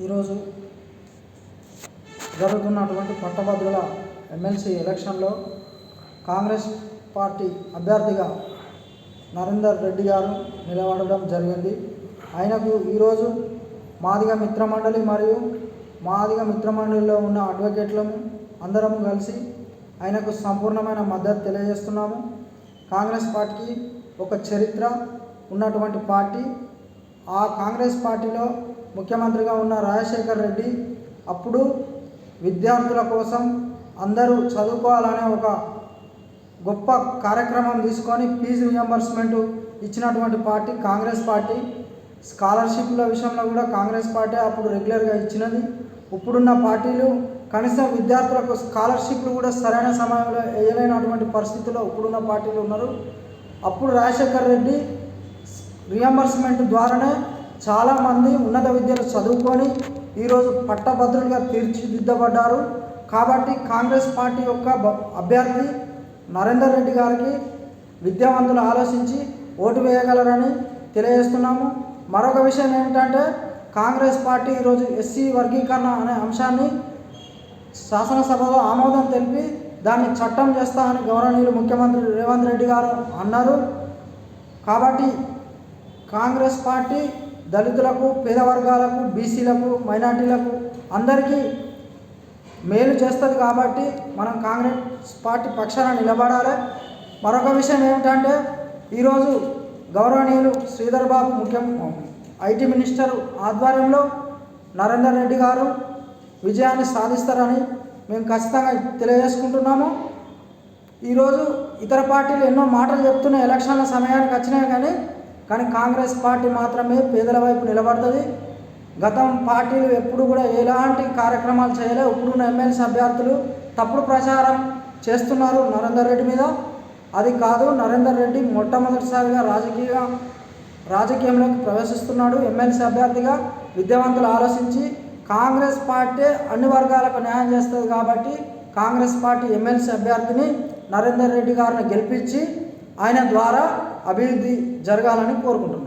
ఈరోజు జరుగుతున్నటువంటి పట్టభద్రుల ఎమ్మెల్సీ ఎలక్షన్లో కాంగ్రెస్ పార్టీ అభ్యర్థిగా నరేందర్ రెడ్డి గారు నిలబడడం జరిగింది. ఆయనకు ఈరోజు మాదిగ మిత్రమండలి మరియు మాదిగ మిత్రమండలిలో ఉన్న అడ్వకేట్లను అందరము కలిసి ఆయనకు సంపూర్ణమైన మద్దతు తెలియజేస్తున్నాము. కాంగ్రెస్ పార్టీకి ఒక చరిత్ర ఉన్నటువంటి పార్టీ. ఆ కాంగ్రెస్ పార్టీలో ముఖ్యమంత్రిగా ఉన్న రాజశేఖర్ రెడ్డి అప్పుడు విద్యార్థుల కోసం అందరూ చదువుకోవాలనే ఒక గొప్ప కార్యక్రమం తీసుకొని ఫీజు రియంబర్స్మెంట్ ఇచ్చినటువంటి పార్టీ కాంగ్రెస్ పార్టీ. స్కాలర్షిప్ల విషయంలో కూడా కాంగ్రెస్ పార్టీ అప్పుడు రెగ్యులర్గా ఇచ్చినది. ఇప్పుడున్న పార్టీలు కనీసం విద్యార్థులకు స్కాలర్షిప్లు కూడా సరైన సమయంలో వేయలేనటువంటి పరిస్థితుల్లో ఇప్పుడున్న పార్టీలు ఉన్నారు. అప్పుడు రాజశేఖర్ రెడ్డి రియంబర్స్మెంట్ ద్వారానే చాలామంది ఉన్నత విద్యలు చదువుకొని ఈరోజు పట్టభద్రులుగా తీర్చిదిద్దబడ్డారు. కాబట్టి కాంగ్రెస్ పార్టీ యొక్క అభ్యర్థి నరేందర్ రెడ్డి గారికి విద్యావంతులు ఆలోచించి ఓటు వేయగలరని తెలియజేస్తున్నాము. మరొక విషయం ఏమిటంటే కాంగ్రెస్ పార్టీ ఈరోజు ఎస్సీ వర్గీకరణ అనే అంశాన్ని శాసనసభలో ఆమోదం తెలిపి దాన్ని చట్టం చేస్తామని గౌరవనీయులు ముఖ్యమంత్రి రేవంత్ రెడ్డి గారు అన్నారు. కాబట్టి కాంగ్రెస్ పార్టీ దళితులకు, పేద వర్గాలకు, బీసీలకు, మైనార్టీలకు అందరికీ మేలు చేస్తుంది. కాబట్టి మనం కాంగ్రెస్ పార్టీ పక్షాన నిలబడాలి. మరొక విషయం ఏమిటంటే ఈరోజు గౌరవనీయులు శ్రీధర్ బాబు ఐటీ మినిస్టర్ ఆధ్వర్యంలో నరేందర్ రెడ్డి గారు విజయాన్ని సాధిస్తారని మేము ఖచ్చితంగా తెలియజేసుకుంటున్నాము. ఈరోజు ఇతర పార్టీలు ఎన్నో మాటలు చెప్తున్న ఎలక్షన్ల సమయానికి వచ్చినాయి కానీ కాంగ్రెస్ పార్టీ మాత్రమే పేదల వైపు నిలబడుతుంది. గతం పార్టీలు ఎప్పుడు కూడా ఎలాంటి కార్యక్రమాలు చేయలేదు. ఇప్పుడున్న ఎమ్మెల్సీ అభ్యర్థులు తప్పుడు ప్రచారం చేస్తున్నారు నరేందర్ రెడ్డి మీద. అది కాదు, నరేందర్ రెడ్డి మొట్టమొదటిసారిగా రాజకీయంలోకి ప్రవేశిస్తున్నాడు. ఎమ్మెల్సీ అభ్యర్థిగా విద్యావంతులు ఆలోచించి కాంగ్రెస్ పార్టీ అన్ని వర్గాలకు న్యాయం చేస్తుంది. కాబట్టి కాంగ్రెస్ పార్టీ ఎమ్మెల్సీ అభ్యర్థిని నరేందర్ రెడ్డి గారిని గెలిపించి ఆయన ద్వారా అభివృద్ధి జరగాలని కోరుకుంటున్నాను.